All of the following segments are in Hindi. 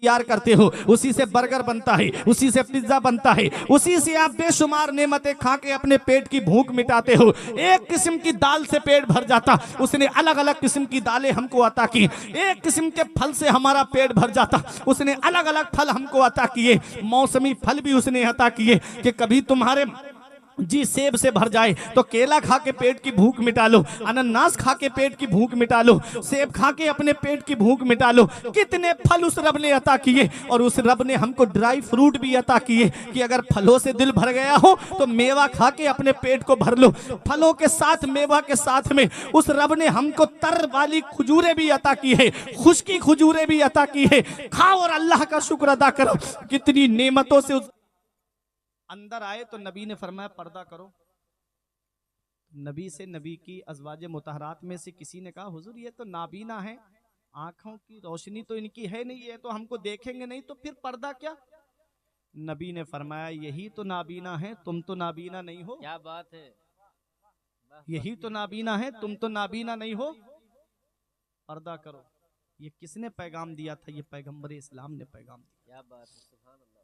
तैयार करते हो, उसी से बर्गर बनता है, उसी से पिज्जा बनता है, उसी से आप बेशुमार नेमतें खा के अपने पेट की भूख मिटाते हो। एक किस्म की दाल से पेट भर जाता, उसने अलग अलग किस्म की दालें हमको अता की। एक किस्म के फल से हमारा पेट भर जाता, उसने अलग अलग फल हमको अता किए। मौसमी फल भी उसने अता किए कि कभी तुम्हारे जी सेब से भर जाए तो केला खा के पेट की भूख मिटा लो, अनानास खा के पेट की भूख मिटा लो, सेब खा के अपने पेट की भूख मिटा लो। कितने फल उस रब ने अता किए। और उस रब ने हमको ड्राई फ्रूट भी अता किए कि अगर फलों से दिल भर गया हो तो मेवा खा के अपने पेट को भर लो। फलों के साथ मेवा के साथ में उस रब ने हमको तर वाली खजूरें भी अता की है, खुश्की खजूरें भी अता की है। खाओ और अल्लाह का शुक्र अदा करो। कितनी नेमतों से अंदर आए तो नबी ने फरमाया पर्दा करो। नबी से, नबी की अज़वाज मुतहरात में से किसी ने कहा हुजूर ये तो नाबीना है, आंखों की रोशनी तो इनकी है नहीं, ये तो हमको देखेंगे नहीं, तो फिर पर्दा क्या। नबी ने फरमाया यही तो नाबीना है, तुम तो नाबीना नहीं हो। क्या बात है, यही तो नाबीना है, तुम तो नाबीना नहीं हो। पर्दा करो। ये किसने पैगाम दिया था? ये पैगंबर इस्लाम ने पैगाम दिया। क्या बात है, सुभान अल्लाह।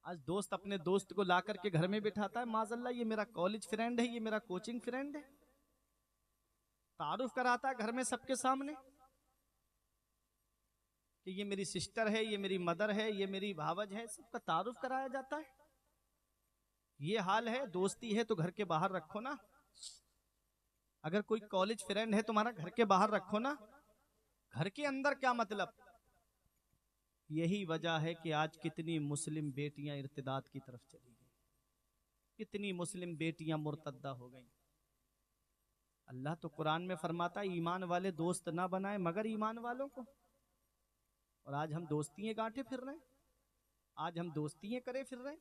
आज दोस्त अपने दोस्त को ला करके घर में बिठाता है, माज़अल्लाह ये मेरा कॉलेज फ्रेंड है, ये मेरा कोचिंग फ्रेंड है, तारुफ कराता है घर में सबके सामने कि ये मेरी सिस्टर है, ये मेरी मदर है, ये मेरी भावज है, सबका तारुफ कराया जाता है। ये हाल है। दोस्ती है तो घर के बाहर रखो ना। अगर कोई कॉलेज फ्रेंड है तुम्हारा, घर के बाहर रखो ना, घर के अंदर क्या मतलब। यही वजह है कि आज कितनी मुस्लिम बेटियां इर्तिदाद की तरफ चली गई, कितनी मुस्लिम बेटियां मुर्तद्दा हो गई। अल्लाह तो कुरान में फरमाता है ईमान वाले दोस्त ना बनाए मगर ईमान वालों को। और आज हम दोस्तियां गांठे फिर रहे हैं, आज हम दोस्तियां करे फिर रहे हैं,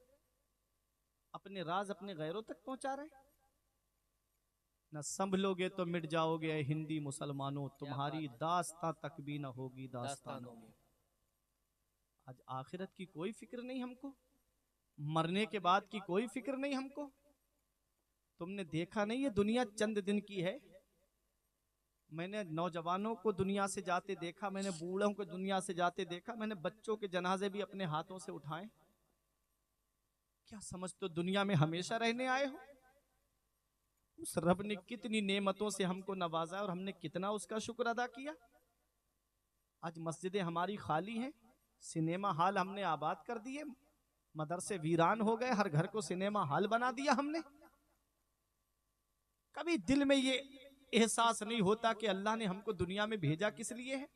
अपने राज अपने गैरों तक पहुंचा रहे हैं। न संभलोगे तो मिट जाओगे ऐ हिंदी मुसलमानों, तुम्हारी दास्तां तक भी न होगी दास्तानों में। आज आखिरत की कोई फिक्र नहीं हमको, मरने के बाद की कोई फिक्र नहीं हमको। तुमने देखा नहीं ये दुनिया चंद दिन की है। मैंने नौजवानों को दुनिया से जाते देखा, मैंने बूढ़ों को दुनिया से जाते देखा, मैंने बच्चों के जनाजे भी अपने हाथों से उठाए। क्या समझते हो दुनिया में हमेशा रहने आए हो? उस रब ने कितनी नेमतों से हमको नवाजा और हमने कितना उसका शुक्र अदा किया। आज मस्जिदें हमारी खाली हैं, सिनेमा हॉल हमने आबाद कर दिए, मदरसे वीरान हो गए, हर घर को सिनेमा हॉल बना दिया हमने। कभी दिल में ये एहसास नहीं होता कि अल्लाह ने हमको दुनिया में भेजा किस लिए है।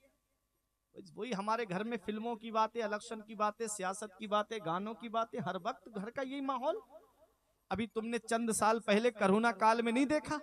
वही हमारे घर में फिल्मों की बातें, इलेक्शन की बातें, सियासत की बातें, गानों की बातें, हर वक्त घर का यही माहौल। अभी तुमने चंद साल पहले कोरोना काल में नहीं देखा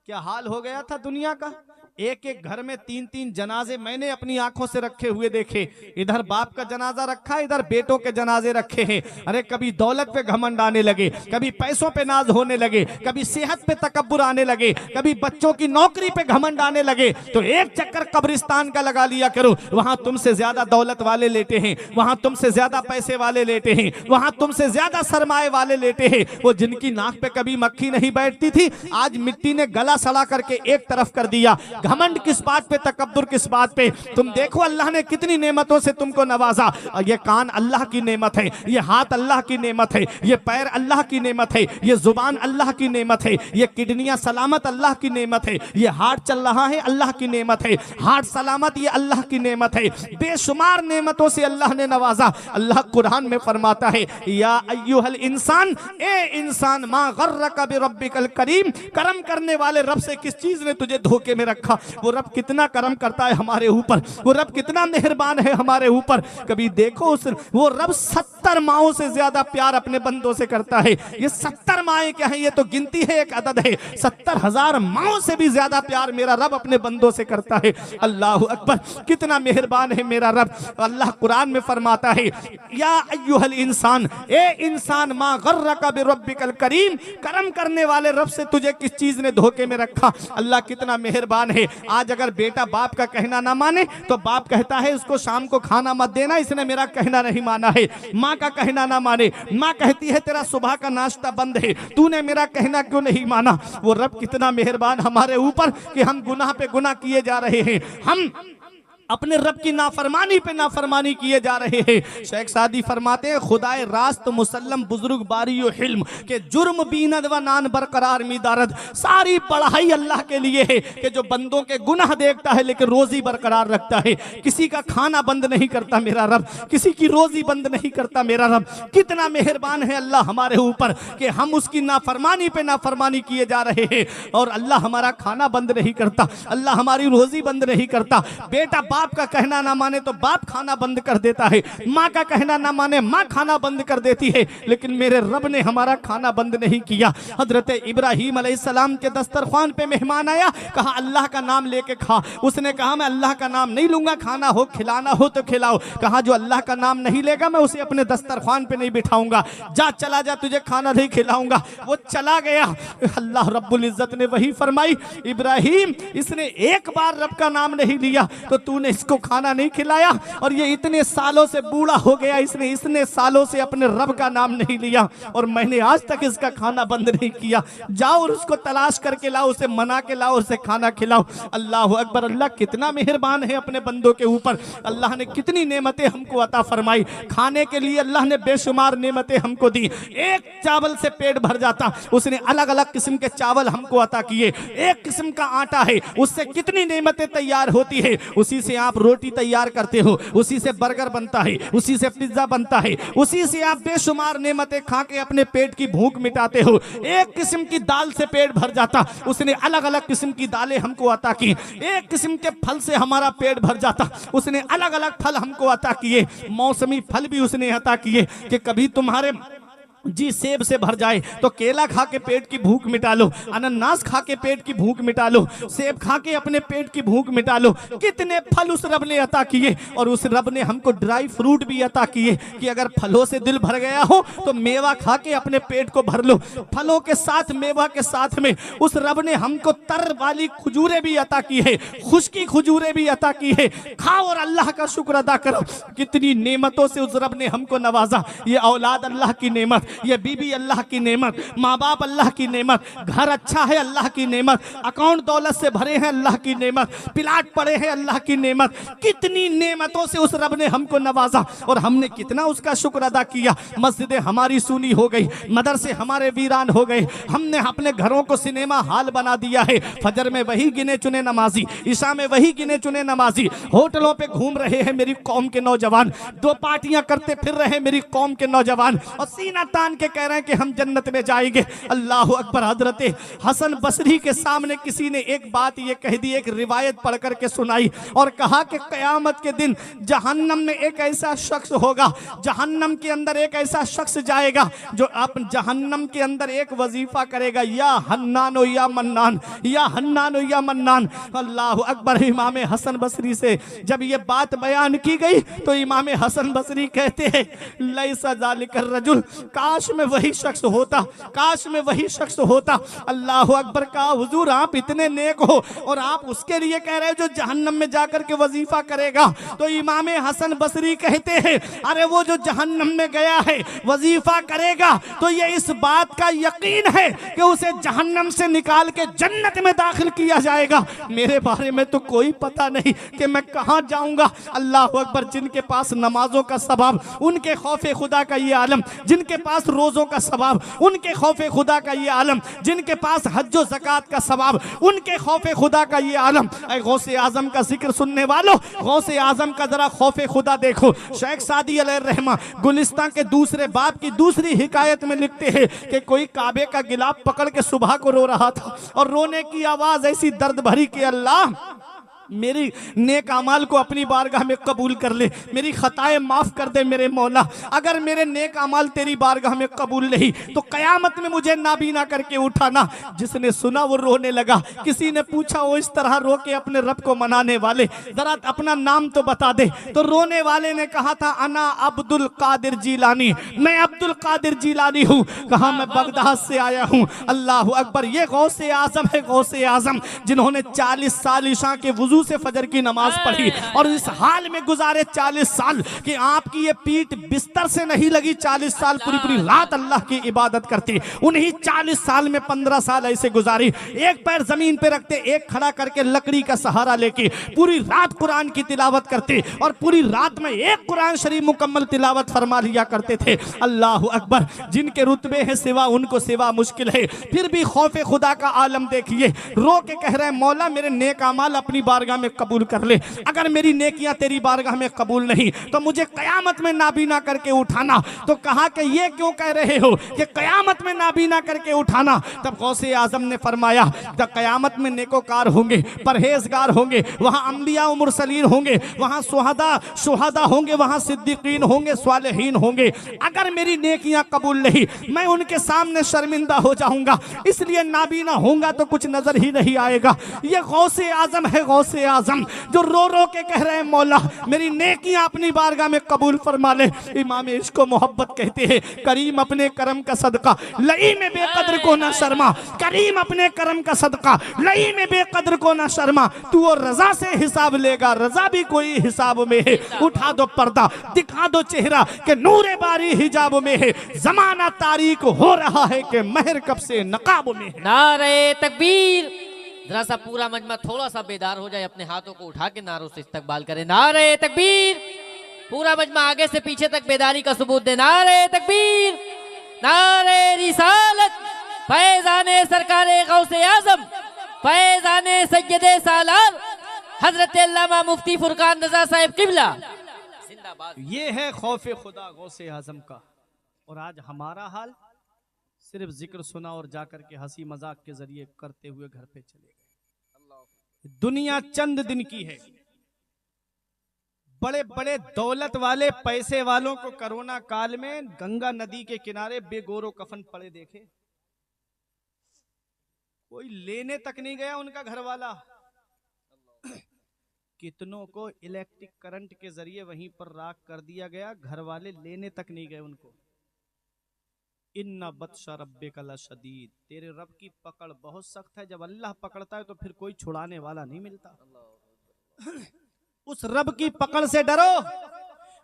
क्या हाल हो गया था दुनिया का। एक एक घर में 3-3 जनाजे मैंने अपनी आंखों से रखे हुए देखे। इधर बाप का जनाजा रखा, इधर बेटों के जनाजे रखे हैं। अरे कभी दौलत पे घमंड आने लगे, कभी पैसों पे नाज होने लगे, कभी सेहत पे तकब्बुर आने लगे, कभी बच्चों की नौकरी पे घमंड आने लगे। तो एक चक्कर कब्रिस्तान का लगा लिया करो, वहां तुमसे ज्यादा दौलत वाले लेटे हैं, वहां तुमसे ज्यादा पैसे वाले लेटे हैं, वहां तुमसे ज्यादा सरमाए वाले लेटे हैं। वो जिनकी नाक पे कभी मक्खी नहीं बैठती थी, आज मिट्टी ने गला सड़ा करके एक तरफ कर दिया। घमंड किस बात पे, तकब्बुर किस बात पे। तुम देखो अल्लाह ने कितनी नेमतों से तुमको नवाजा। ये कान अल्लाह की नेमत है, ये हाथ अल्लाह की नेमत है, ये पैर अल्लाह की नेमत है, ये जुबान अल्लाह की नेमत है, ये किडनियां सलामत अल्लाह की नेमत है, ये हार्ट चल रहा है अल्लाह की नेमत है, हार्ट सलामत ये अल्लाह की नेमत है। बेशुमार नेमतों से अल्लाह ने नवाजा। अल्लाह कुरान में फरमाता है या अय्युहल इंसान, ए इंसान, मा गर्रका बिरब्बिकल करीम, करम करने वाले रब से किस चीज ने तुझे धोखे में रखा। वो रब कितना करम करता है हमारे ऊपर, वो रब कितना मेहरबान है हमारे ऊपर। कभी देखो उस वो रब 70 माओं से ज्यादा प्यार अपने बंदों से करता है। ये 70 माएं क्या है, ये तो गिनती है, एक अदद है। 70,000 माओं से भी ज्यादा प्यार मेरा रब अपने बंदों से करता है। अल्लाह अकबर, कितना मेहरबान है मेरा रब। अल्लाह कुरान में फरमाता है या अय्युहल इंसान, ए इंसान, मा गर्रका बिरब्बिकल करीम, करम करने वाले रब से तुझे किस चीज ने धोखे में रखा। अल्लाह कितना मेहरबान है। आज अगर बेटा बाप का कहना ना माने तो बाप कहता है उसको शाम को खाना मत देना, इसने मेरा कहना नहीं माना है। माँ का कहना ना माने, माँ कहती है तेरा सुबह का नाश्ता बंद है, तूने मेरा कहना क्यों नहीं माना। वो रब कितना मेहरबान हमारे ऊपर कि हम गुनाह पे गुनाह किए जा रहे हैं। हम अपने रब की नाफरमानी पे नाफरमानी किए जा रहे हैं। शेख सादी फरमाते हैं खुदाए रास्त मुसल्लम बुजुर्ग बारियो हिल्म के जुर्म बीनद व नान बरकरार मीदारद। सारी बढ़ाई अल्लाह के लिए है कि जो बंदों के गुनाह देखता है लेकिन रोजी बरकरार रखता है। किसी का खाना बंद नहीं करता मेरा रब, किसी की रोजी बंद नहीं करता मेरा रब। कितना मेहरबान है अल्लाह हमारे ऊपर कि हम उसकी नाफरमानी पे नाफरमानी किए जा रहे हैं और अल्लाह हमारा खाना बंद नहीं करता, अल्लाह हमारी रोजी बंद नहीं करता। बेटा बाप का कहना ना माने तो बाप खाना बंद कर देता है, माँ का कहना ना माने माँ खाना बंद कर देती है, लेकिन मेरे रब ने हमारा खाना बंद नहीं किया। हजरत इब्राहीम अलैहिस्सलाम के दस्तरखान पे मेहमान आया, कहा अल्लाह का नाम लेके खा। उसने कहा मैं अल्लाह का नाम नहीं लूंगा, खाना हो खिलाना हो तो खिलाओ। कहा जो अल्लाह का नाम नहीं लेगा मैं उसे अपने दस्तरखान पे नहीं बिठाऊंगा, जा चला जा, तुझे खाना नहीं खिलाऊंगा। वो चला गया। अल्लाह रब्बुल इज्जत ने वही फरमाई, इब्राहीम इसने एक बार रब का नाम नहीं लिया तो तूने इसको खाना नहीं खिलाया, और ये इतने सालों से बूढ़ा हो गया, इसने इतने सालों से अपने रब का नाम नहीं लिया और मैंने आज तक इसका खाना बंद नहीं किया। जाओ और उसको तलाश करके लाओ, उसे मना के लाओ, उसे खाना खिलाओ। अल्लाह अकबर। अल्लाह कितना मेहरबान है अपने बंदों के ऊपर। अल्लाह ने कितनी नेमतें हमको अता फरमाई। खाने के लिए अल्लाह ने बेशुमार नेमतें हमको दी। एक चावल से पेट भर जाता, उसने अलग अलग किस्म के चावल हमको अता किए। एक किस्म का आटा है, उससे कितनी नेमतें तैयार होती है। उसी से आप रोटी तैयार करते हो, उसी से बर्गर बनता है, उसी से पिज्जा बनता है, उसी से आप बेशुमार नेमतें खा के अपने पेट की भूख मिटाते हो। एक किस्म की दाल से पेट भर जाता, उसने अलग अलग किस्म की दालें हमको अता की। एक किस्म के फल से हमारा पेट भर जाता, उसने अलग अलग फल हमको अता किए। मौसमी फल भी उसने अता किए कि कभी तुम्हारे जी सेब से भर जाए तो केला खा के पेट की भूख मिटा लो, अनानास खा के पेट की भूख मिटा लो, सेब खा के अपने पेट की भूख मिटा लो। कितने फल उस रब ने अता किए। और उस रब ने हमको ड्राई फ्रूट भी अता किए कि अगर फलों से दिल भर गया हो तो मेवा खा के अपने पेट को भर लो। फलों के साथ मेवा के साथ में उस रब ने हमको तर वाली खजूरें भी अता की है, खुश्की खजूरें भी अता की है। खाओ और अल्लाह का शुक्र अदा करो। कितनी नेमतों से उस रब ने हमको नवाजा। ये औलाद अल्लाह की नेमत, ये बीबी अल्लाह की नेमत, माँ बाप अल्लाह की नेमत, घर अच्छा है अल्लाह की नेमत, अकाउंट दौलत से भरे हैं अल्लाह की नेमत, प्लाट पड़े हैं अल्लाह की नेमत। कितनी नेमतों से उस रब ने हमको नवाजा और हमने कितना उसका शुक्र अदा किया। मस्जिदें हमारी सूनी हो गई, मदरसे हमारे वीरान हो गए, हमने अपने घरों को सिनेमा हाल बना दिया है। फजर में वही गिने चुने नमाजी, ईशा में वही गिने चुने नमाजी, होटलों पे घूम रहे हैं मेरी कौम के नौजवान, दो पार्टियां करते फिर रहे हैं मेरी कौम के नौजवान और सीना तान के कह रहे हैं कि हम जन्नत में जाएंगे। अल्लाह अकबर। हजरत हसन बसरी के सामने किसी ने एक बात ये कह दी, एक रिवायत पढ़ करके सुनाई और कहा कि कयामत के दिन जहन्नम में एक ऐसा शख्स होगा, जहन्नम के अंदर एक ऐसा शख्स जाएगा जो आप जहन्नम के अंदर एक वजीफा करेगा, या हन्नान या मन्नान, या हन्नान या मन्नान। अल्लाह अकबर। इमाम हसन बसरी से जब ये बात बयान की गई तो इमाम हसन बसरी कहते हैं लैसा ज़ालिका रजुल, काश में वही शख्स होता, काश में वही शख्स होता। अल्लाह अकबर। का हुजूर आप इतने नेक हो और आप उसके लिए कह रहे हो जो जहन्नम में जाकर के वजीफा करेगा। तो इमाम हसन बसरी कहते हैं अरे वो जो जहन्नम में गया है वजीफा करेगा तो ये इस बात का यकीन है कि उसे जहन्नम से निकाल के जन्नत में दाखिल किया जाएगा। मेरे बारे में तो कोई पता नहीं कि मैं कहां जाऊंगा। अल्लाह अकबर। जिनके पास नमाजों का सवाब, उनके खौफे खुदा का ये आलम, जिनके पास रोजों का सवाब, उनके खौफे खुदा का ये आलम, जिनके पास हज और ज़कात का सवाब, उनके खौफे खुदा का ये आलम। ऐ गौसे आजम का जिक्र सुनने वालों, गौसे आजम का जरा खौफे खुदा देखो। शेख सादी अलैहिर्रहमा गुलिस्तान के दूसरे बाब की दूसरी हिकायत में लिखते हैं कि कोई काबे का गिलाफ पकड़ के सुबह को रो रहा था और रोने की आवाज ऐसी दर्द भरी कि अल्लाह मेरी नेक अमाल को अपनी बारगाह में कबूल कर ले, मेरी खताएं माफ कर दे मेरे मौला। अगर मेरे नेक अमाल तेरी बारगाह में कबूल नहीं तो कयामत में मुझे नाबीना करके उठाना। जिसने सुना वो रोने लगा। किसी ने पूछा वो इस तरह रो के अपने रब को मनाने वाले, जरा अपना नाम तो बता दे। तो रोने वाले ने कहा था अना अब्दुल कादिर जीलानी, मैं अब्दुल कादिर जीलानी हूँ। कहा मैं बगदाद से आया हूँ। अल्लाह अकबर। ये गौसे आजम है, गौसे आजम जिन्होंने 40 साल ईशा के वुजू वजू से फजर की नमाज पढ़ी और इस हाल में गुजारे 40 साल कि आपकी ये पीठ बिस्तर से नहीं लगी। 40 साल पूरी पूरी रात अल्लाह की इबादत करते। उन्हीं 40 साल में 15 साल ऐसे गुजारी, एक पैर जमीन पे रखते, एक खड़ा करके लकड़ी का सहारा लेके पूरी रात कुरान की तिलावत करते और पूरी रात में एक कुरान शरीफ मुकम्मल तिलावत फरमा लिया करते थे। अल्लाह अकबर। जिनके रुतबे हैं सिवा उनको सिवा मुश्किल है, फिर भी खौफ खुदा का आलम देखिए। रो के कह रहे हैं मौला मेरे नेक अमाल अपनी बारगाह में कबूल कर ले, अगर मेरी नेकियां तेरी बारगाह में कबूल नहीं तो मुझे कयामत में नाबीना करके उठाना। तो कहा कि ये क्यों कह रहे हो कि कयामत में नाबीना करके उठाना? तब गौसे आजम ने फरमाया जब कयामत में नेकोकार होंगे, परहेजगार होंगे, वहां अंबिया व मुरसलीन होंगे, वहां शुहदा होंगे, वहां सिद्दीकीन होंगे, स्वालिहीन होंगे। अगर मेरी नेकियां कबूल नहीं मैं उनके सामने शर्मिंदा हो जाऊंगा, इसलिए नाबीना होऊंगा तो कुछ नजर ही नहीं आएगा। ये गौसे आजम है, गौसे आजम जो रो रो के कह रहे हैं मौला मेरी नेकियां अपनी बारगाह में कबूल फरमा ले। इमाम इश्क व मोहब्बत कहते हैं करीम अपने करम का सदका लई में बेकदर को ना शर्मा, करीम अपने करम का सदका लई में बेकदर को ना शर्मा। तू वो रजा से हिसाब लेगा, रजा भी कोई हिसाब में है। उठा दो पर्दा, दिखा दो चेहरा कि नूरे बारी हिजाब में है। जमाना तारीक हो रहा है कि महर कब से नकाब में है। नारे तकबीर। जरा सा पूरा मजमा थोड़ा सा बेदार हो जाए, अपने हाथों को उठा के नारों से इस्तकबाल करे। नारे तकबीर। पूरा मजमा आगे से पीछे तक बेदारी का सबूत दे। नारे तकबीर, नारे रिसालत, फैजाने सरकारे गौसे आजम, फैजाने सैयदे सालार हजरत अल्लामा मुफ्ती फुरकान रजा साहिब किबला जिंदाबाद। ये है खौफ खुदा गौसे आजम का। और आज हमारा हाल सिर्फ जिक्र सुना और जाकर के हंसी मजाक के जरिए करते हुए घर पे चले गए। दुनिया चंद दिन की है। बड़े बड़े दौलत वाले पैसे वालों को कोरोना काल में गंगा नदी के किनारे बेगोरो कफन पड़े देखे, कोई लेने तक नहीं गया उनका घर वाला। कितनों को इलेक्ट्रिक करंट के जरिए वहीं पर राख कर दिया गया, घर वाले लेने तक नहीं गए उनको। इन्ना बत्शा रब्बे का लशदीद, तेरे रब की पकड़ बहुत सख्त है। जब अल्लाह पकड़ता है तो फिर कोई छुड़ाने वाला नहीं मिलता। उस रब की पकड़ से डरो।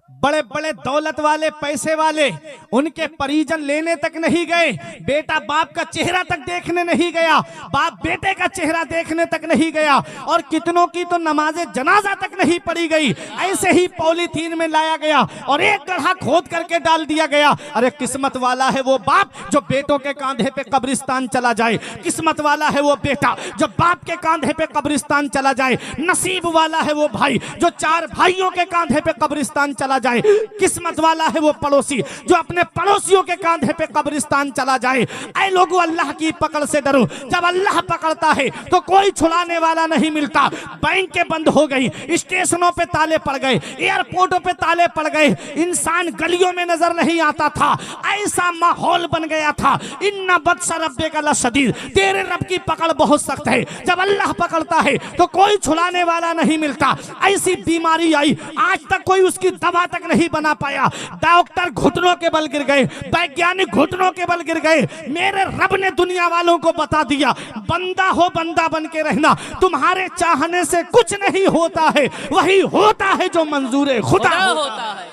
बड़े बड़े दौलत वाले पैसे वाले उनके परिजन लेने तक नहीं गए, बेटा बाप का चेहरा तक देखने नहीं गया, बाप बेटे का चेहरा देखने तक नहीं गया, और कितनों की तो नमाज़े जनाजा तक नहीं पढ़ी गई। ऐसे ही पॉलीथीन में लाया गया और एक गड्ढा खोद करके डाल दिया गया। अरे किस्मत वाला है वो बाप जो बेटों के कांधे पे कब्रिस्तान चला जाए, किस्मत वाला है वो बेटा जो बाप के कांधे पे कब्रिस्तान चला जाए, नसीब वाला है वो भाई जो 4 भाइयों के कांधे पे कब्रिस्तान चला जाए, किस्मत वाला है वो पड़ोसी जो अपने पड़ोसियों के कांधे पे कब्रिस्तान चला जाए। ऐ लोगों अल्लाह की पकड़ से डरो। जब अल्लाह पकड़ता है तो कोई छुड़ाने वाला नहीं मिलता। बैंकें बंद हो गई, स्टेशनों पे ताले पड़ गए, एयरपोर्टों पे ताले पड़ गए, इंसान गलियों में नजर नहीं आता था, ऐसा माहौल बन गया था। इन्ना बत्शा रब्बे का लशदीद, तेरे रब की पकड़ बहुत सख्त है। जब अल्लाह पकड़ता है तो कोई छुड़ाने वाला नहीं मिलता। ऐसी बीमारी आई आज तक कोई उसकी दवा तक नहीं बना पाया। डॉक्टर घुटनों के बल गिर गए, वैज्ञानिक घुटनों के बल गिर गए। मेरे रब ने दुनिया वालों को बता दिया बंदा हो बंदा बन के रहना, तुम्हारे चाहने से कुछ नहीं होता है, वही होता है जो मंजूर खुदा होता है।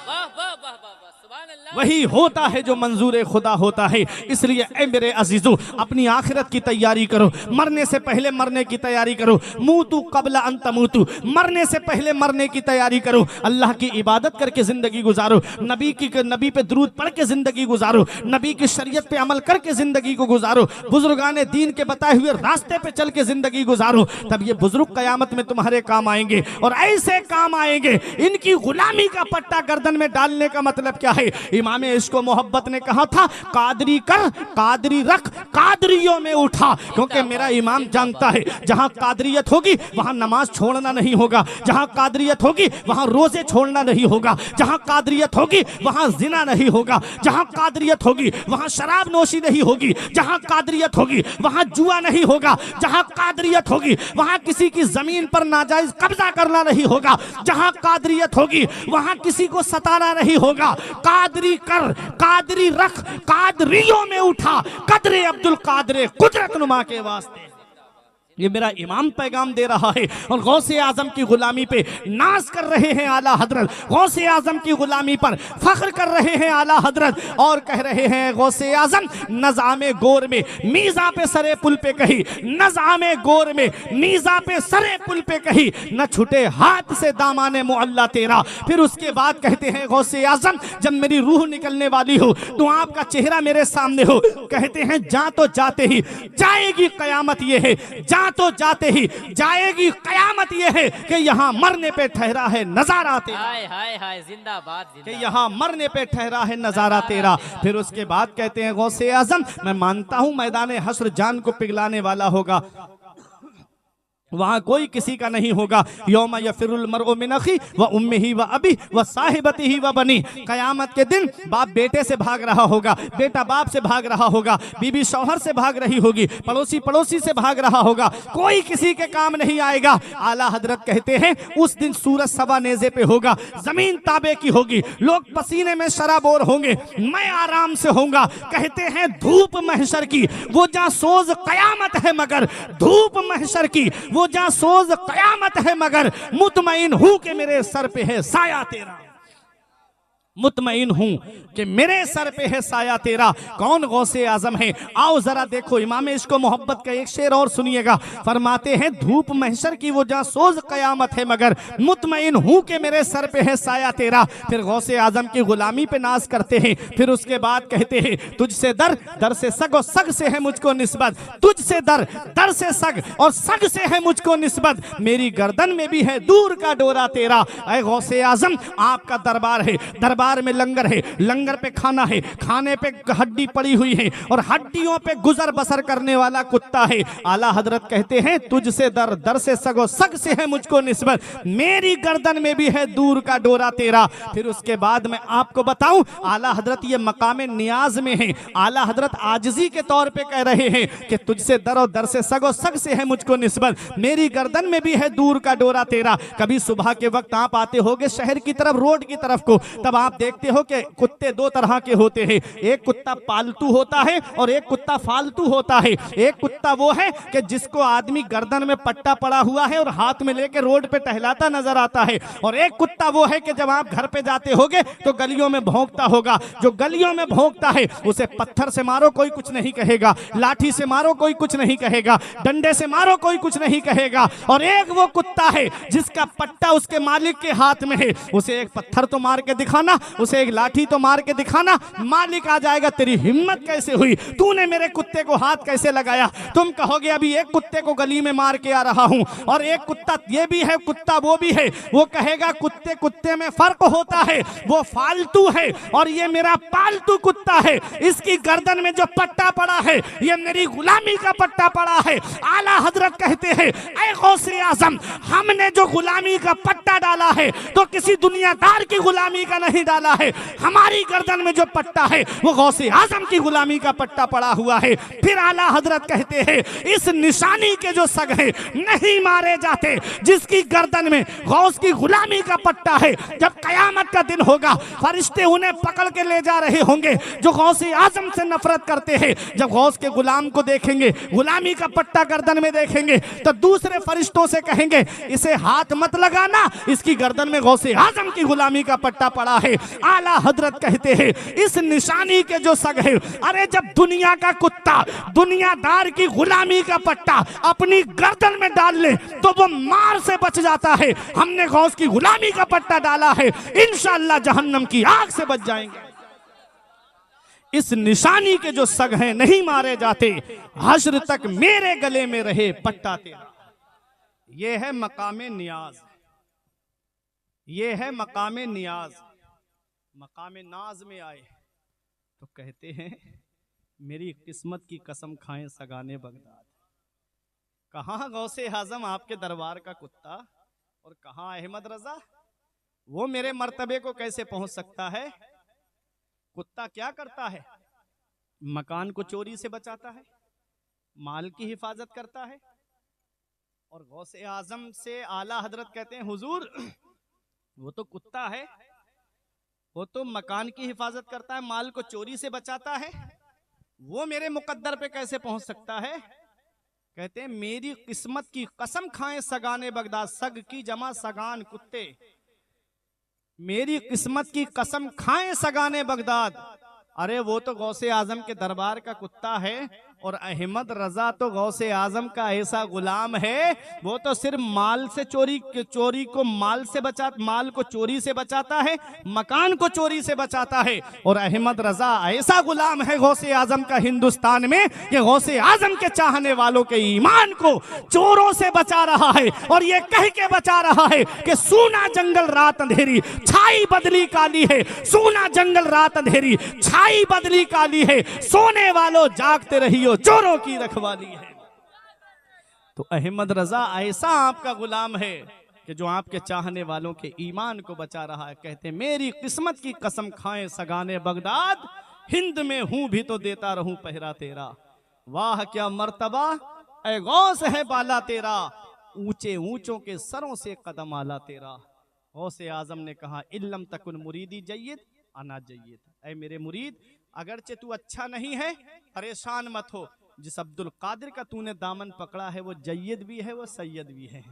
वही होता है जो मंजूर खुदा होता है। इसलिए ऐ मेरे अजीजों अपनी आखिरत की तैयारी करो, मरने से पहले मरने की तैयारी करो। मूतू कबला अन तमूतू, मरने से पहले मरने की तैयारी करो। अल्लाह की इबादत करके जिंदगी गुजारो, नबी पे दुरूद पढ़ के जिंदगी गुजारो, नबी की शरीयत पे अमल करके जिंदगी को गुजारो, बुजुर्गाने दीन के बताए हुए रास्ते पे चल के जिंदगी गुजारो। तब ये बुजुर्ग कयामत में तुम्हारे काम आएंगे और ऐसे काम आएंगे। इनकी गुलामी का पट्टा गर्दन में डालने का मतलब क्या है? इमाम इश्क व मोहब्बत ने कहा था कादरी कर कादरी रख, कादरियों में उठा, क्योंकि मेरा इमाम जानता है जहां कादरियत होगी वहां नमाज छोड़ना नहीं होगा, जहां कादरियत होगी वहां रोजे छोड़ना नहीं होगा, जहां कादरियत होगी वहां जिना नहीं होगा, जहां कादरियत होगी वहां शराब नोशी नहीं होगी, जहां कादरियत होगी वहां जुआ नहीं होगा, जहां कादरियत होगी वहां किसी की जमीन पर नाजायज कब्जा करना नहीं होगा, जहां कादरियत होगी वहां किसी को सताना नहीं होगा। कादरी कर कादरी रख, कादरियों में उठा, कदरे अब्दुल कादरे कुदरत नुमा के वास्ते। ये मेरा इमाम पैगाम दे रहा है। और गौसे आजम की गुलामी पे नाज कर रहे हैं आला हजरत, गौसे आजम की गुलामी पर फख्र कर रहे हैं आला हजरत, और कह रहे हैं गौसे आजम नज़ामे गोर में मीज़ा पे सरे पुल पे कही, नज़ामे गोर में मीज़ा पे सरे पुल पे कही, न छुटे हाथ से दामाने मुअल्ला तेरा। फिर उसके बाद कहते हैं गौसे आजम जब मेरी रूह निकलने वाली हो तो आपका चेहरा मेरे सामने हो, कहते हैं जा तो जाते ही जाएगी कयामत, ये है जा तो जाते ही जाएगी कयामत, ये है कि यहाँ मरने पे ठहरा है नजारा तेरा। हाय हाय हाय जिंदाबाद कि यहाँ मरने पे ठहरा है नजारा तेरा। फिर उसके बाद कहते हैं गौसे आजम मैं मानता हूँ मैदान हश्र जान को पिघलाने वाला होगा, वहां कोई किसी का नहीं होगा। यौम यफिरुल मरउ मिन अखी व उम्मिही व अबी व साहिबतिही व बनी। कयामत के दिन बाप बेटे से भाग रहा होगा, बेटा बाप से भाग रहा होगा, बीबी शौहर से भाग रही होगी, पड़ोसी पड़ोसी से भाग रहा होगा, कोई किसी के काम नहीं आएगा। आला हजरत कहते हैं उस दिन सूरज सवा नेजे पे होगा, जमीन ताबे की होगी, लोग पसीने में शराबोर होंगे, मैं आराम से होऊंगा। कहते हैं धूप महशर की वो जहां सोज कयामत है, मगर धूप महशर की वो जहां सोज कयामत है, मगर मुतमईन हूं कि मेरे सर पे है साया तेरा, मुतमईन हूं कि मेरे सर पे है साया तेरा। कौन गौसे आजम है? आओ जरा देखो, इमाम इश्क मोहब्बत का एक शेर और सुनिएगा। फरमाते हैं धूप महशर की वो जहां सोज कयामत है, मगर मुतमईन हूं कि मेरे सर पे है साया तेरा। फिर गौसे आजम की गुलामी पे नाज करते हैं। फिर उसके बाद कहते हैं तुझसे दर, दर से सग और सग से है मुझको निस्बत, तुझसे दर, दर से सग और सग से है मुझको निस्बत, मेरी गर्दन में भी है दूर का डोरा तेरा। ऐ गौसे आजम आपका दरबार है, दरबार में लंगर है, लंगर पे खाना है, खाने पे हड्डी पड़ी हुई है और हड्डियों पे गुजर बसर करने वाला कुत्ता है। आला हजरत कहते हैं तुझसे दर, दर से सगो सग से है मुझको निस्बत, मेरी गर्दन में भी है दूर का डोरा तेरा। फिर उसके बाद मैं आपको बताऊं आला हजरत ये मकाम नियाज में है। आला हजरत आजिजी के तौर पे कह रहे हैं कि तुझसे दर और दर से सगो सग से है मुझको निस्बत, मेरी गर्दन में भी है दूर का डोरा तेरा। कभी सुबह के वक्त आप आते होगे शहर की तरफ, रोड की तरफ को, तब आप देखते हो कि कुत्ते दो तरह के होते हैं, एक कुत्ता पालतू होता है और एक कुत्ता फालतू होता है। एक कुत्ता वो है कि जिसको आदमी गर्दन में पट्टा पड़ा हुआ है और हाथ में लेके रोड पे टहलाता नजर आता है, और एक कुत्ता वो है कि जब आप घर पे जाते होगे तो गलियों में भौंकता होगा। जो गलियों में भौंकता है उसे पत्थर से मारो कोई कुछ नहीं कहेगा, लाठी से मारो कोई कुछ नहीं कहेगा, डंडे से मारो कोई कुछ नहीं कहेगा। और एक वो कुत्ता है जिसका पट्टा उसके मालिक के हाथ में है, उसे एक पत्थर तो मार के दिखाना, उसे एक लाठी तो मार के दिखाना, मालिक आ जाएगा तेरी हिम्मत कैसे हुई, तूने मेरे कुत्ते को हाथ कैसे लगाया। तुम कहोगे अभी एक कुत्ते को गली में मार के आ रहा हूं, और एक कुत्ता ये भी है कुत्ता वो भी है, वो कहेगा कुत्ते कुत्ते में फर्क होता है, वो फालतू है और ये मेरा पालतू कुत्ता है, इसकी गर्दन में जो पट्टा पड़ा है ये मेरी गुलामी का पट्टा पड़ा है। आला हजरत कहते हैं ऐ गौसे आजम हमने जो गुलामी का पट्टा डाला है तो किसी दुनियादार की गुलामी का नहीं डाला है, हमारी गर्दन में जो पट्टा है वो गौसे आजम की गुलामी का पट्टा पड़ा हुआ है। फिर आला हजरत कहते हैं इस निशानी के जो सग है नहीं मारे जाते, जिसकी गर्दन में गौस की गुलामी का पट्टा है, जब कयामत का दिन होगा फरिश्ते उन्हें पकड़ के ले जा रहे होंगे जो गौसे आजम से नफरत करते हैं। जब गौस के गुलाम को देखेंगे, गुलामी का पट्टा गर्दन में देखेंगे, तो दूसरे फरिश्तों से कहेंगे इसे हाथ मत लगाना, इसकी गर्दन में गौसे आजम की गुलामी का पट्टा पड़ा है। आला हजरत कहते हैं इस निशानी के जो सग है, अरे जब दुनिया का कुत्ता दुनियादार की गुलामी का पट्टा अपनी गर्दन में डाल ले तो वो मार से बच जाता है, हमने गौस की गुलामी का पट्टा डाला है, इंशाअल्लाह जहन्नम की आग से बच जाएंगे। इस निशानी के जो सग हैं नहीं मारे जाते, हश्र तक मेरे गले में रहे पट्टा तेरा। ये है मकामे नियाज, ये है मकामे नियाज। मकामे नाज में आए तो कहते हैं मेरी किस्मत की कसम खाएं सगाने बगदाद। कहाँ गौसे आजम आपके दरबार का कुत्ता और कहाँ अहमद रजा, वो मेरे मर्तबे को कैसे पहुंच सकता है। कुत्ता क्या करता है? मकान को चोरी से बचाता है, माल की हिफाजत करता है। और गौसे आजम से आला हजरत कहते हैं हुजूर वो तो कुत्ता है, वो तो मकान की हिफाजत करता है, माल को चोरी से बचाता है, वो मेरे मुकद्दर पे कैसे पहुंच सकता है। कहते हैं मेरी किस्मत की कसम खाएं सगाने बगदाद, सग की जमा सगान कुत्ते, मेरी किस्मत की कसम खाएं सगाने बगदाद। अरे वो तो गौसे आजम के दरबार का कुत्ता है, और अहमद रजा तो गौसे आजम का ऐसा गुलाम है, वो तो सिर्फ माल से चोरी को माल से माल को चोरी से बचाता है, मकान को चोरी से बचाता है। और अहमद रजा ऐसा गुलाम है गौसे आजम का हिंदुस्तान में कि गौसे आजम के चाहने वालों के ईमान को चोरों से बचा रहा है, और ये कह के बचा रहा है कि सूना जंगल रात अंधेरी छाई बदली काली है, सूना जंगल रात अंधेरी छाई बदली काली है, सोने वालों जागते रहियो चोरों की रखवाली है। तो अहमद रजा ऐसा आपका गुलाम है कि जो आपके चाहने वालों के ईमान को बचा रहा है। कहते मेरी किस्मत की कसम खाएं सगाने बगदाद, हिंद में हूं भी तो देता रहूं पहरा तेरा। वाह क्या मर्तबा ऐ गौस है बाला तेरा, ऊंचे ऊंचों के सरों से कदम आला तेरा। गौसे आजम ने कहा इल्लम तकुन मुरीदी जय्यद अना जय्यद, ऐ मेरे मुरीद अगरचे तू अच्छा नहीं है परेशान मत हो, जिस अब्दुल कादिर का तूने दामन पकड़ा है वो जय्यद भी है वो सैयद भी है।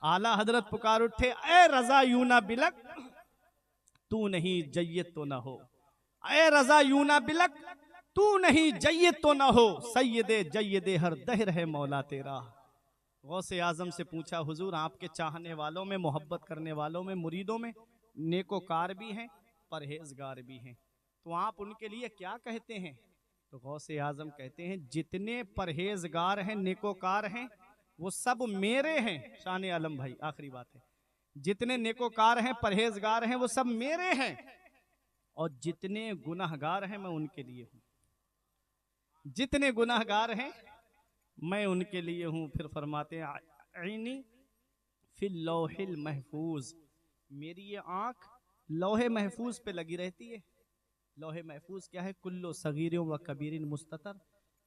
आला हजरत पुकार उठे ए रजा यूं ना बिलक, तू नहीं जय्यद तो ना हो, ए रजा यूं ना बिलक, तू नहीं जय्यद तो ना हो, सैयदे जय्यदे हर दहर है मौला तेरा। गौसे आजम से पूछा हुजूर आपके चाहने वालों में, मोहब्बत करने वालों में, मुरीदों में नेकोकार भी हैं परहेजगार भी हैं, तो आप उनके लिए क्या कहते हैं? तो गौसे आजम कहते हैं जितने परहेजगार हैं नेकोकार हैं वो सब मेरे हैं। शान आलम भाई आखिरी बात है, जितने नेकोकार हैं परहेजगार हैं वो सब मेरे हैं, और जितने गुनाहगार हैं मैं उनके लिए हूं, जितने गुनाहगार हैं मैं उनके लिए हूं। फिर फरमाते हैं आईनी फिल लौहिल महफूज, मेरी ये आंख लौहे महफूज पे लगी रहती है। लौहे महफूज क्या है? कुल्लो सगीरों व कबीरिन मुस्ततर,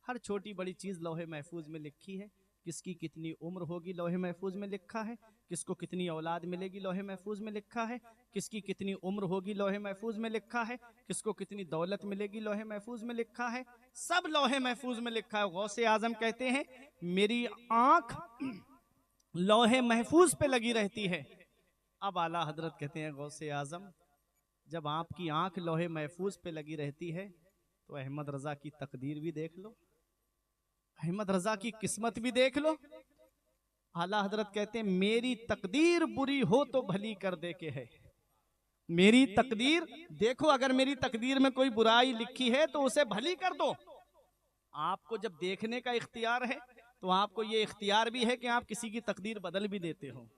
हर छोटी बड़ी चीज़ लौहे महफूज में लिखी है। किसकी कितनी उम्र होगी लौहे महफूज में लिखा है, किसको कितनी औलाद मिलेगी लौहे महफूज में लिखा है, किसकी कितनी उम्र होगी लौहे महफूज में लिखा है, किसको कितनी दौलत मिलेगी लौहे महफूज में लिखा है, सब लौहे महफूज में लिखा है। गौसे आजम कहते हैं मेरी आंख लौहे महफूज पे लगी रहती है। अब आला हजरत कहते हैं गौसे आजम जब आपकी आंख लौहे महफूज पे लगी रहती है तो अहमद रजा की तकदीर भी देख लो, अहमद रजा की किस्मत भी देख लो। आला हजरत कहते हैं मेरी तकदीर बुरी हो तो भली कर दे के है, मेरी तकदीर देखो, अगर मेरी तकदीर में कोई बुराई लिखी है तो उसे भली कर दो। आपको जब देखने का इख्तियार है तो आपको ये इख्तियार भी है कि आप किसी की तकदीर बदल भी देते हो।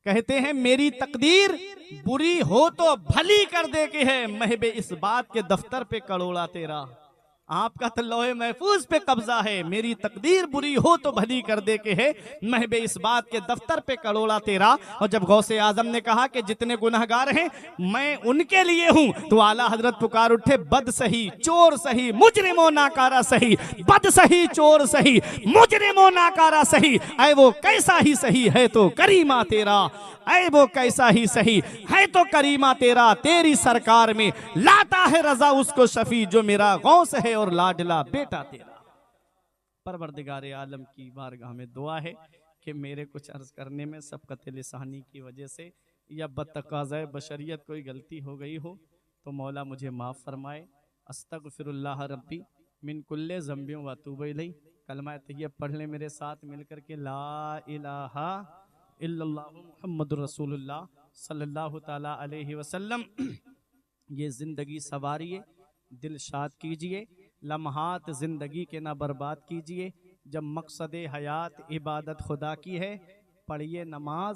कहते हैं मेरी तकदीर बुरी हो तो भली कर दे के है, महबे इस बात के दफ्तर पे करोड़ा तेरा। आपका तो लौहे महफूज पे कब्जा है, मेरी तकदीर बुरी हो तो भली कर दे के है, महबे इस बात के दफ्तर पे करोड़ा तेरा। और जब गौसे आजम ने कहा कि जितने गुनहगार हैं मैं उनके लिए हूं, तो आला हजरत पुकार उठे बद सही चोर सही मुजरिमो नाकारा सही, बद सही चोर सही मुजरिमो नाकारा सही, ऐ वो कैसा ही सही है तो करीमा तेरा, ऐ वो कैसा ही सही है तो करीमा तेरा। तेरी सरकार में लाता है रजा उसको शफी जो मेरा गौस है और लाडला बेटा तेरा। परवरदिगार आलम की बारगाह में दुआ है कि मेरे कुछ अर्ज करने में सबकत लिसानी की वजह से या बतकाज़ाए बशरियत कोई गलती हो गई हो तो मौला मुझे माफ़ फरमाए। अस्तगफिरुल्लाह रब्बी मिन कुल्ले ज़ंबियों व तूब इलैह। कलमा तैयब पढ़ ले मेरे साथ मिलकर के ला इलाहा इल्लल्लाह मुहम्मदुर रसूलुल्लाह सल्लल्लाहु ताला अलैहि वसल्लम। ये ज़िंदगी सवारिए, दिल शाद कीजिए, लम्हात ज़िंदगी के ना बर्बाद कीजिए। जब मकसद हयात इबादत खुदा की है, पढ़िए नमाज,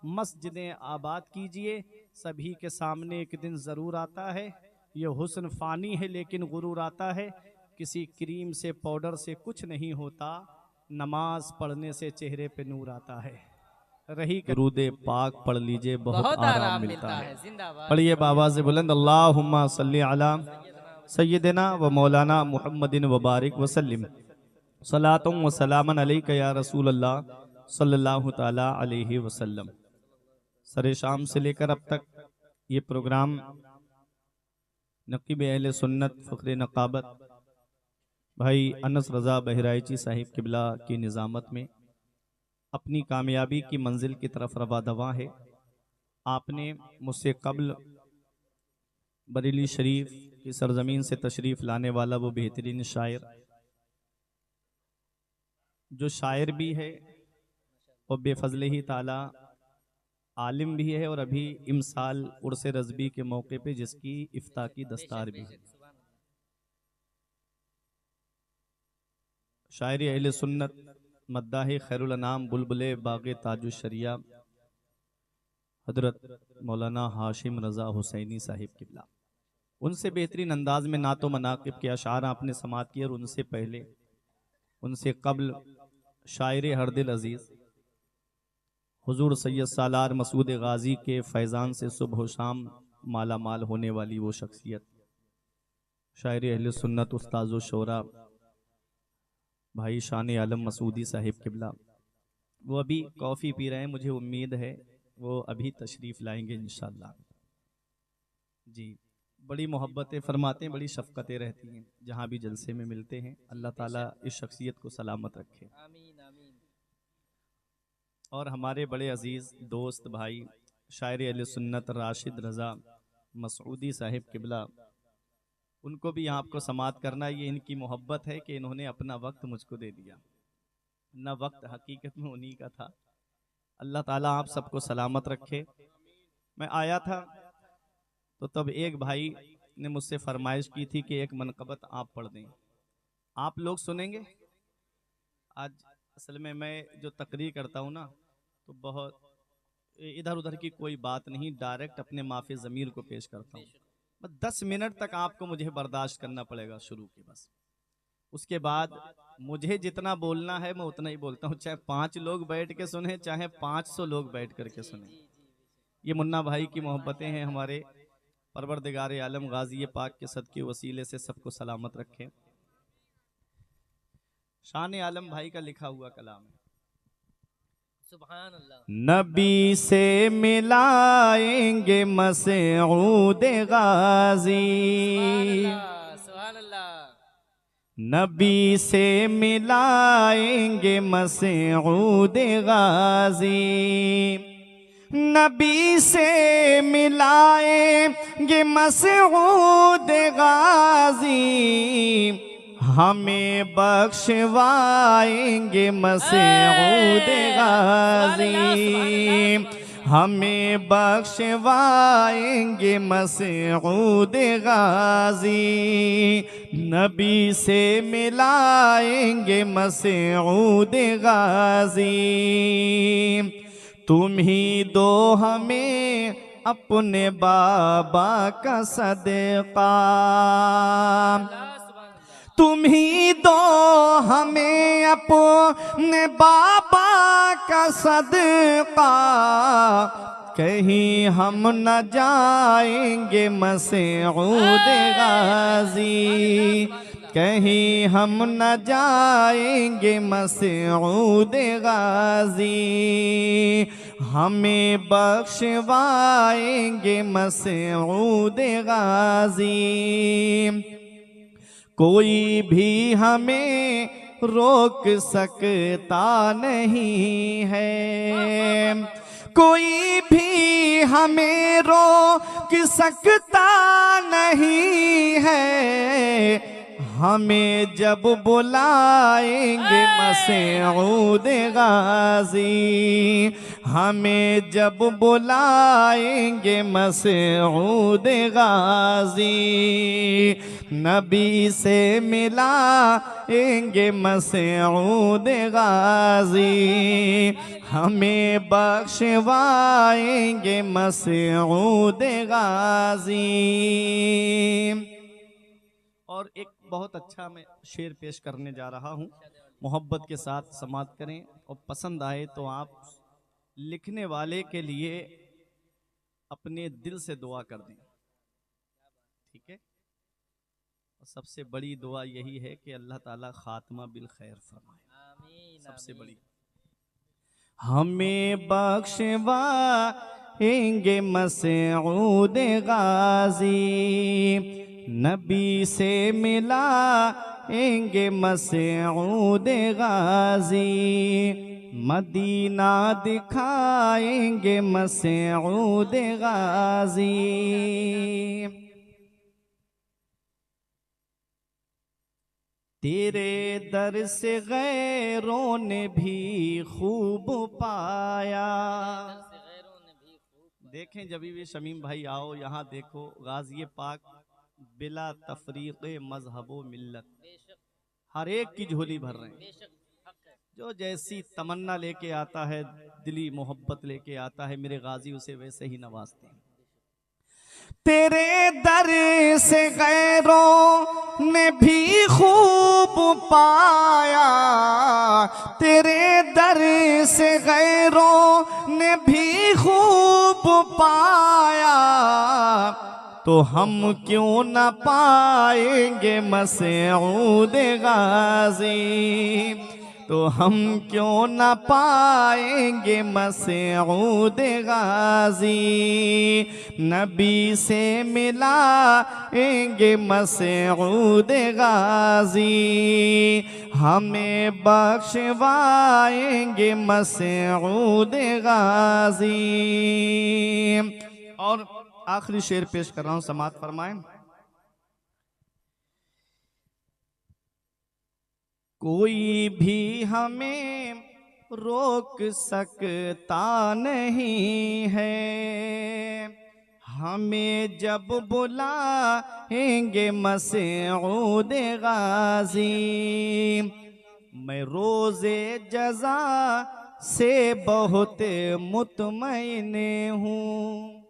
मस्जिदें आबाद कीजिए। सभी के सामने एक दिन ज़रूर आता है, ये हुस्न फ़ानी है लेकिन गुरूर आता है। किसी क्रीम से पाउडर से कुछ नहीं होता, नमाज पढ़ने से चेहरे पे नूर आता है। रही दुरूदे पाक पढ़ लीजिए, बहुत आराम मिलता है। पढ़िए बाबा से बुलंद अल्लाहुम्मा सल्ली अला सय्यदिना व मौलाना मुहम्मदिन व बारिक वसल्लिम सलातुम व सलामन अलैका या रसूल अल्लाह सल्लल्लाहु ताला अलैहि वसल्लम। सरे शाम से लेकर अब तक ये प्रोग्राम नकीब अहले सुन्नत फ़ख्रे नकाबत भाई अनस रज़ा बहराइची साहिब किबला की निज़ामत में अपनी कामयाबी की मंजिल की तरफ रवा दवा है। आपने मुझसे कब्ल बरेली शरीफ की सरजमीन से तशरीफ लाने वाला वो बेहतरीन शायर, जो शायर भी है और बेफजले ही ताला आलिम भी है, और अभी इमसाल उर्स रज़बी के मौके पे जिसकी इफ्ता की दस्तार भी है। शायर अहले सुन्नत मद्दाह खैरुल अनाम बुलबुले बाग़े ताजुश शरिया हजरत मौलाना हाशिम रज़ा हुसैनी साहिब किबला, उनसे बेहतरीन अंदाज में नातो मनाकिब के अशार आपने समात किए। और उनसे पहले, उनसे कब्ल शायर हर दिल अजीज़ हुजूर सैयद सालार मसूद गाजी के फैज़ान से सुबह शाम माला माल होने वाली वो शख्सियत, शायर अहले सुन्नत उस्ताज़ शोरा भाई शान आलम मसूदी साहिब किबला, वो अभी कॉफ़ी पी रहे हैं। मुझे उम्मीद है वो अभी तशरीफ़ लाएंगे इंशाअल्लाह। जी, बड़ी मोहब्बतें फरमाते हैं, बड़ी शफ़क़तें रहती हैं जहाँ भी जलसे में मिलते हैं। अल्लाह ताला इस शख्सियत को सलामत रखे। आमीन आमीन। और हमारे बड़े अजीज़ दोस्त भाई शायर अहले सुन्नत राशिद रज़ा मसूदी साहिब किबला, उनको भी आपको समात करना, ये इनकी मोहब्बत है कि इन्होंने अपना वक्त मुझको दे दिया। न वक्त हकीकत में उन्हीं का था। अल्लाह ताला आप सबको सलामत रखे। मैं आया था तो तब एक भाई ने मुझसे फरमाइश की थी कि एक मनक़बत आप पढ़ दें। आप लोग सुनेंगे? आज असल में मैं जो तकरीर करता हूँ ना, तो बहुत इधर उधर की कोई बात नहीं, डायरेक्ट अपने माफ़ी ज़मीर को पेश करता हूँ। बस 10 मिनट तक आपको मुझे बर्दाश्त करना पड़ेगा शुरू के, बस उसके बाद मुझे जितना बोलना है मैं उतना ही बोलता हूँ, चाहे 5 लोग बैठ के सुने, चाहे 500 लोग बैठ करके सुने। ये मुन्ना भाई की मोहब्बतें हैं। हमारे परवरदिगार आलम गाजी पाक के सदके वसीले से सबको सलामत रखें। शान आलम भाई का लिखा हुआ कलाम है। सुभान अल्लाह। नबी से मिलाएंगे मसऊद गाजी, सुभान अल्लाह। नबी से मिलाएंगे मसऊद गाजी, नबी से मिलाएंगे मसऊद गाजी, हमें बख्शवाएंगे मसऊद गाजी, हमें बख्शवाएंगे मसऊद गाजी, नबी से मिलाएंगे मसऊद गाजी, तुम ही दो हमें अपने बाबा का सदका, तुम ही दो हमें अपने बाबा का सदका, कहीं हम न जाएंगे मसऊद गाजी, कहीं हम न जाएंगे मसऊद गाजी, हमें बख्शवाएंगे मसऊद गाजी, कोई भी हमें रोक सकता नहीं है, कोई भी हमें रोक सकता नहीं है, हमें जब बुलाएंगे मसऊद गाजी, हमें जब बुलाएंगे मसऊद गाजी, नबी से मिलाएंगे मसऊद गाजी, हमें बख्शवाएंगे मसऊद गाजी। और एक बहुत अच्छा मैं शेर पेश करने जा रहा हूँ, मोहब्बत के साथ समात करें, और पसंद आए तो आप लिखने वाले के लिए अपने दिल से दुआ कर दें, ठीक है। और सबसे बड़ी दुआ यही है कि अल्लाह ताला खात्मा बिल खैर फरमाए, सबसे बड़ी। हमें बख्शवाएंगे मसऊद गाजी, नबी से मिलाएंगे मसऊद गाजी, मदीना दिखाएंगे मसऊद गाजी। तेरे दर से गैरों ने भी खूब पाया। देखें जब भी शमीम भाई आओ यहाँ देखो, गाजी पाक बिला तफरीक मजहबो मिल्लत हर एक की झोली भर रहे हैं। जो जैसी तमन्ना लेके आता है, दिली मोहब्बत लेके आता है, मेरे गाजी उसे वैसे ही नवाजते हैं। तेरे दर से गैरों ने भी खूब पाया, तेरे दर से गैरों ने भी खूब पाया, तो हम क्यों न पाएंगे मसऊद गाजी, तो हम क्यों न पाएंगे मसऊद गाजी। नबी से मिलाएंगे मसऊद गाजी, हमें बख्शवाएंगे मसऊद गाजी। और आखिरी शेर पेश कर रहा हूं, समात फरमाएं। कोई भी हमें रोक सकता नहीं है, हमें जब बुलाएंगे मसऊद गाजी। मैं रोज़े जज़ा से बहुत मुतमईन हूँ।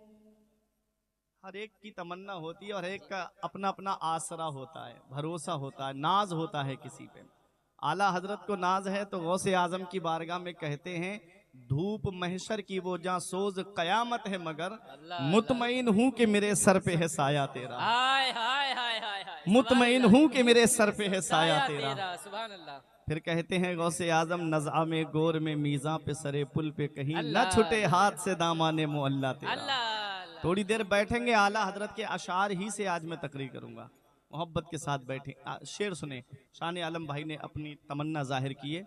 हर एक की तमन्ना होती है और एक का अपना अपना आसरा होता है, भरोसा होता है, नाज होता है किसी पे। आला हजरत को नाज है तो गौसे आजम की बारगाह में कहते हैं, धूप महशर की वो जहाँ सोज कयामत है, मगर मुतमईन हूँ कि मेरे सर पे है साया तेरा। हाय हाय हाय हाय हाय, मुतमईन हूँ कि मेरे सर पे है साया तेरा। सुभान अल्लाह। फिर कहते हैं गौसे आजम, नज़ा में गोर में मीज़ा पे सरे पुल पे कहीं न छुटे हाथ से दामाने मुअल्ला तेरा। थोड़ी देर बैठेंगे, आला हजरत के अशार ही से आज मैं तकरीर करूंगा, मोहब्बत के साथ बैठे। शेर सुने, शान आलम भाई ने अपनी तमन्ना जाहिर की है।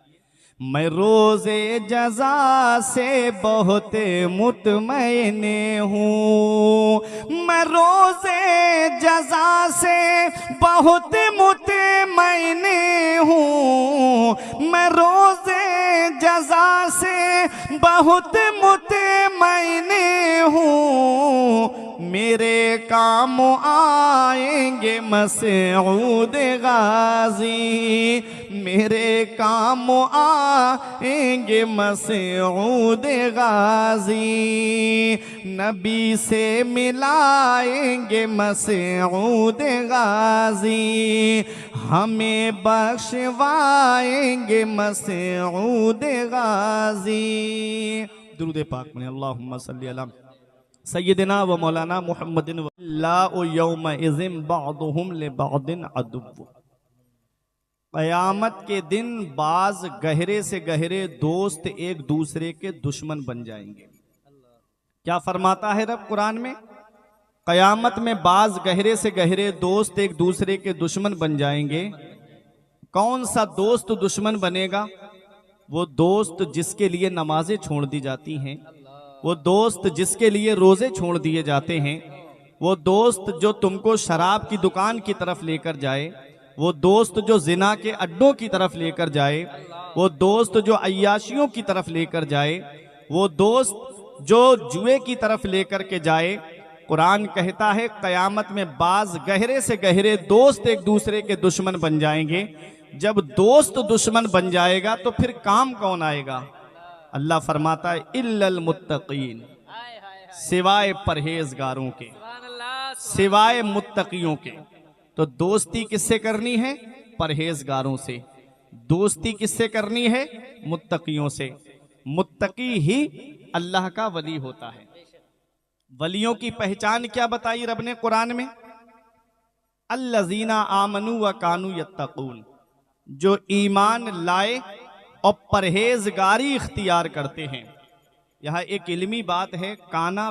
मैं रोज़े जज़ा से बहुत मुतमईन हूँ, मैं रोज़े जज़ा से बहुत मुतमईन हूँ, मैं रोज़े जज़ा से बहुत मुतमईन हूँ। मेरे काम आएंगे मसऊद गाजी, मेरे काम आएंगे मसऊद गाजी। नबी से मिलाएंगे मसऊद गाजी, हमें बख्शवाएंगे मसऊद गाजी। दुरूद पाक में अल्लाहुम्मा सल्ली अला सय्यदना व मौलाना मुहम्मदिन व ला यौम इज़िम बअदुहुम लिबअदिन अदुव्व। क़यामत के दिन बाज गहरे से गहरे दोस्त एक दूसरे के दुश्मन बन जाएंगे। क्या फरमाता है रब कुरान में? क़यामत में बाज गहरे से गहरे दोस्त एक दूसरे के दुश्मन बन जाएंगे। कौन सा दोस्त दुश्मन बनेगा? वो दोस्त जिसके लिए नमाजें छोड़ दी जाती हैं, वो दोस्त जिसके लिए रोजे छोड़ दिए जाते हैं, वो दोस्त जो तुमको शराब की दुकान की तरफ लेकर जाए, वो दोस्त जो जिना के अड्डों की तरफ लेकर जाए, वो दोस्त जो अय्याशियों की तरफ लेकर जाए, वो दोस्त जो जुए की तरफ लेकर के जाए। कुरान कहता है क़यामत में बाज गहरे से गहरे दोस्त एक दूसरे के दुश्मन बन जाएंगे। जब दोस्त दुश्मन बन जाएगा तो फिर काम कौन आएगा? अल्लाह फरमाता है इल्लल मुत्तकीन, सिवाय परहेजगारों के, सिवाय मुत्तकियों के। तो दोस्ती किससे करनी है? परहेजगारों से। दोस्ती किससे करनी है? मुत्तकियों से। मुत्तकी ही अल्लाह का वली होता है। वलियों की पहचान क्या बताई रब ने कुरान में? अल्लज़ीना आमनू व कानू यत्तकून, जो ईमान लाए और परहेजगारी इख्तियार करते हैं। यहाँ एक इल्मी बात है, काना